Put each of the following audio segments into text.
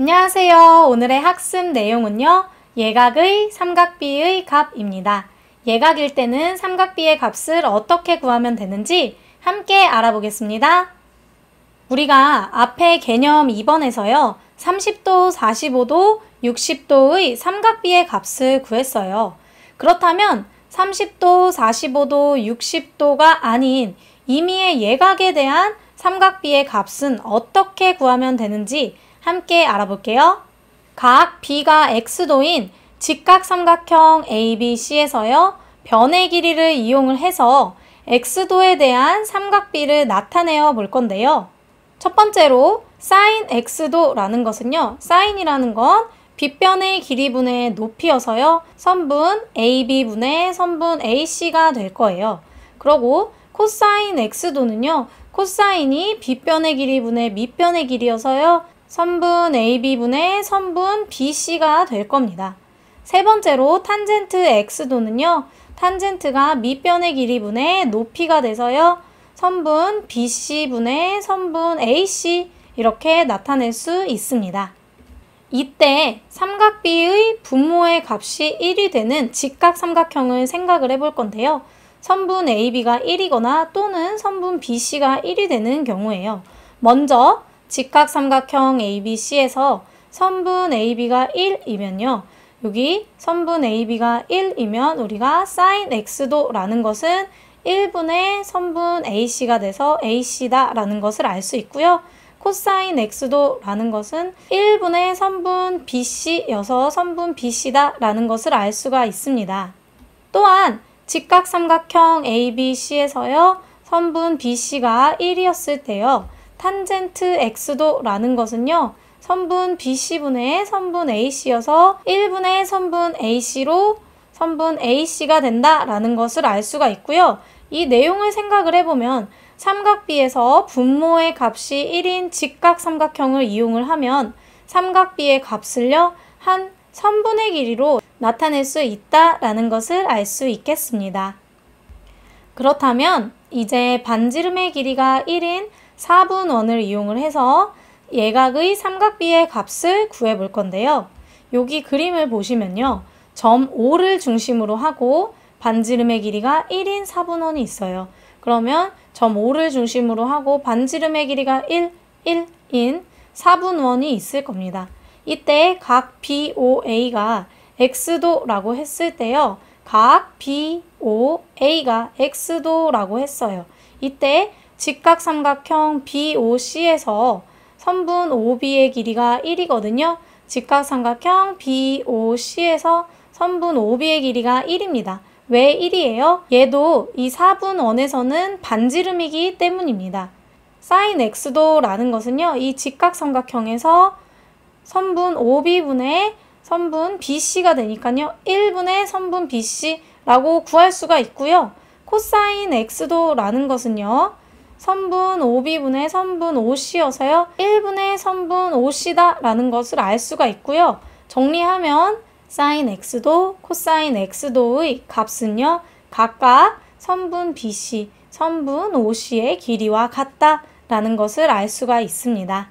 안녕하세요. 오늘의 학습 내용은요. 예각의 삼각비의 값입니다. 예각일 때는 삼각비의 값을 어떻게 구하면 되는지 함께 알아보겠습니다. 우리가 앞에 개념 2번에서요. 30도, 45도, 60도의 삼각비의 값을 구했어요. 그렇다면 30도, 45도, 60도가 아닌 임의의 예각에 대한 삼각비의 값은 어떻게 구하면 되는지 함께 알아볼게요. 각 B가 X도인 직각삼각형 ABC에서요. 변의 길이를 이용을 해서 X도에 대한 삼각비를 나타내어 볼 건데요. 첫 번째로 sin X도라는 것은요. sin이라는 건 빗변의 길이분의 높이여서요. 선분 AB분의 선분 AC가 될 거예요. 그리고 cosine X도는요. 코사인이 빗변의 길이분의 밑변의 길이여서요. 선분 AB분의 선분 BC가 될 겁니다. 세 번째로 탄젠트 X도는요. 탄젠트가 밑변의 길이분의 높이가 돼서요. 선분 BC분의 선분 AC 이렇게 나타낼 수 있습니다. 이때 삼각비의 분모의 값이 1이 되는 직각삼각형을 생각을 해볼 건데요. 선분 AB가 1이거나 또는 선분 BC가 1이 되는 경우에요. 먼저 직각삼각형 ABC에서 선분 AB가 1이면요. 여기 선분 AB가 1이면 우리가 sin X도라는 것은 1분의 선분 AC가 돼서 AC다라는 것을 알 수 있고요. 코사인 X도라는 것은 1분의 선분 BC여서 선분 BC다라는 것을 알 수가 있습니다. 또한 직각삼각형 ABC에서요. 선분 BC가 1이었을 때요. 탄젠트 X도라는 것은요. 선분 BC분의 선분 AC여서 1분의 선분 AC로 선분 AC가 된다라는 것을 알 수가 있고요. 이 내용을 생각을 해보면 삼각비에서 분모의 값이 1인 직각삼각형을 이용을 하면 삼각비의 값을요. 한 선분의 길이로 나타낼 수 있다라는 것을 알 수 있겠습니다. 그렇다면 이제 반지름의 길이가 1인 4분원을 이용을 해서 예각의 삼각비의 값을 구해볼 건데요. 여기 그림을 보시면요. 점 O를 중심으로 하고 반지름의 길이가 1인 4분원이 있어요. 그러면 점 O를 중심으로 하고 반지름의 길이가 1인 4분원이 있을 겁니다. 이때 각 BOA가 X도라고 했을 때요. 각 BOA가 X도라고 했어요. 이때 직각삼각형 BOC에서 선분 OB의 길이가 1이거든요. 직각삼각형 BOC에서 선분 OB의 길이가 1입니다. 왜 1이에요? 얘도 이 4분원에서는 반지름이기 때문입니다. sin X도라는 것은요. 이 직각삼각형에서 선분 OB분의 선분 BC가 되니까요. 1분의 선분 BC라고 구할 수가 있고요. 코사인 X도라는 것은요. 선분 OB분의 선분 OC여서요. 1분의 선분 OC다라는 것을 알 수가 있고요. 정리하면 sin X도, 코사인 X도의 값은요. 각각 선분 BC, 선분 OC의 길이와 같다라는 것을 알 수가 있습니다.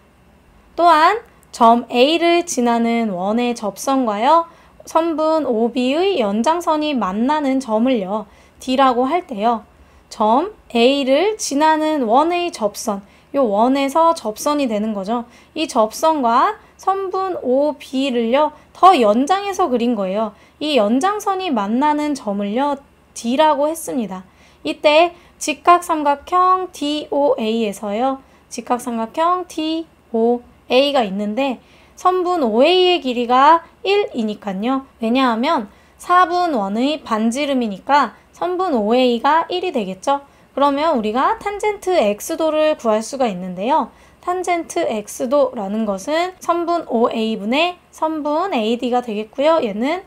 또한 점 A를 지나는 원의 접선과요. 선분 OB의 연장선이 만나는 점을요. D라고 할 때요. 점 A를 지나는 원의 접선, 이 원에서 접선이 되는 거죠. 이 접선과 선분 OB를요. 더 연장해서 그린 거예요. 이 연장선이 만나는 점을요. D라고 했습니다. 이때 직각삼각형 DOA에서요. 직각삼각형 DOA가 있는데 선분 OA의 길이가 1이니까요. 왜냐하면 4분원의 반지름이니까 선분 OA가 1이 되겠죠. 그러면 우리가 탄젠트 X도를 구할 수가 있는데요. 탄젠트 X도라는 것은 선분 OA분의 선분 AD가 되겠고요. 얘는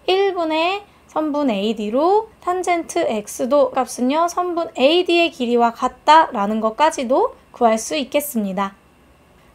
1분의 선분 AD로 탄젠트 X도 값은요. 선분 AD의 길이와 같다라는 것까지도 구할 수 있겠습니다.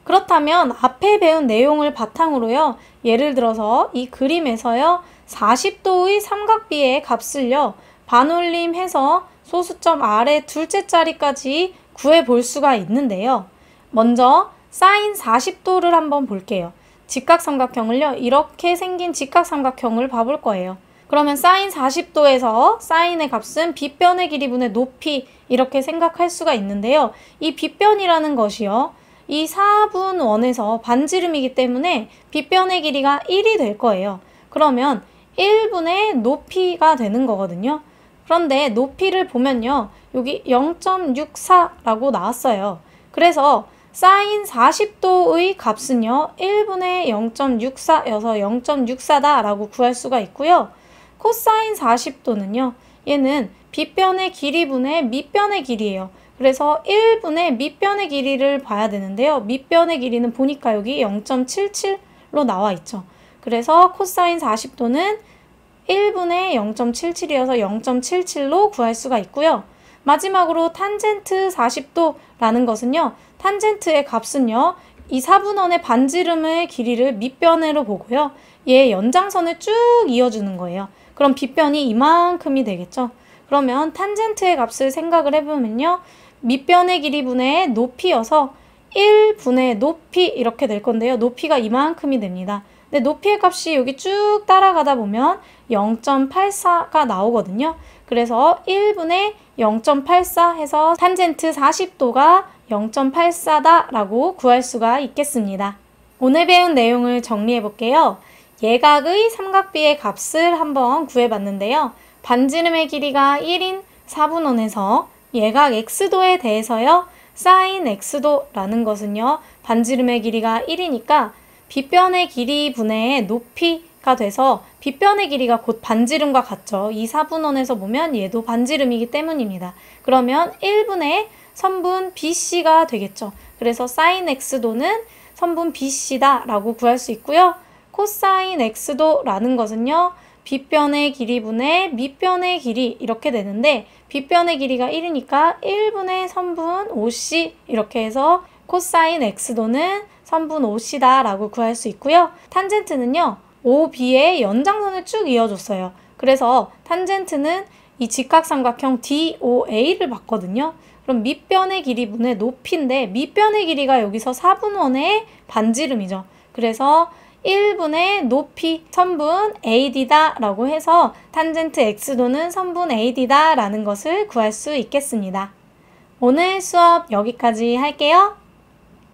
그렇다면 앞에 배운 내용을 바탕으로요. 예를 들어서 이 그림에서요. 40도의 삼각비의 값을요. 반올림해서 소수점 아래 둘째 자리까지 구해볼 수가 있는데요. 먼저 사인 40도를 한번 볼게요. 직각삼각형을요, 이렇게 생긴 직각삼각형을 봐볼 거예요. 그러면 사인 40도에서 사인의 값은 빗변의 길이분의 높이 이렇게 생각할 수가 있는데요. 이 빗변이라는 것이요, 이 4분원에서 반지름이기 때문에 빗변의 길이가 1이 될 거예요. 그러면 1분의 높이가 되는 거거든요. 그런데 높이를 보면요, 여기 0.64라고 나왔어요. 그래서 사인 40도의 값은요, 1분의 0.64여서 0.64다 라고 구할 수가 있고요. 코사인 40도는요, 얘는 빗변의 길이분의 밑변의 길이에요. 그래서 1분의 밑변의 길이를 봐야 되는데요. 밑변의 길이는 보니까 여기 0.77로 나와 있죠. 그래서 코사인 40도는 1분의 0.77이어서 0.77로 구할 수가 있고요. 마지막으로 탄젠트 40도라는 것은요, 탄젠트의 값은요, 이 4분원의 반지름의 길이를 밑변으로 보고요, 얘 연장선을 쭉 이어주는 거예요. 그럼 빗변이 이만큼이 되겠죠. 그러면 탄젠트의 값을 생각을 해보면요, 밑변의 길이분의 높이여서 1분의 높이 이렇게 될 건데요. 높이가 이만큼이 됩니다. 근데 높이의 값이 여기 쭉 따라가다 보면 0.84가 나오거든요. 그래서 1분의 0.84 해서 탄젠트 40도가 0.84다 라고 구할 수가 있겠습니다. 오늘 배운 내용을 정리해 볼게요. 예각의 삼각비의 값을 한번 구해봤는데요. 반지름의 길이가 1인 4분원에서 예각 x도에 대해서요, 사인 x도라는 것은요, 반지름의 길이가 1이니까 빗변의 길이 분의 높이가 돼서 빗변의 길이가 곧 반지름과 같죠. 이 4분원에서 보면 얘도 반지름이기 때문입니다. 그러면 1분의 선분 BC가 되겠죠. 그래서 사인 x도는 선분 BC다 라고 구할 수 있고요. 코사인 x도라는 것은요, 빗변의 길이분의 밑변의 길이 이렇게 되는데, 빗변의 길이가 1이니까 1분의 선분 OC 이렇게 해서 코사인 x도는 선분 OC다 라고 구할 수 있고요. 탄젠트는요, OB의 연장선을 쭉 이어줬어요. 그래서 탄젠트는 이 직각삼각형 DOA를 봤거든요. 그럼 밑변의 길이분의 높이인데, 밑변의 길이가 여기서 4분원의 반지름이죠. 그래서 1분의 높이 선분 AD다 라고 해서 탄젠트 x도는 선분 AD다 라는 것을 구할 수 있겠습니다. 오늘 수업 여기까지 할게요.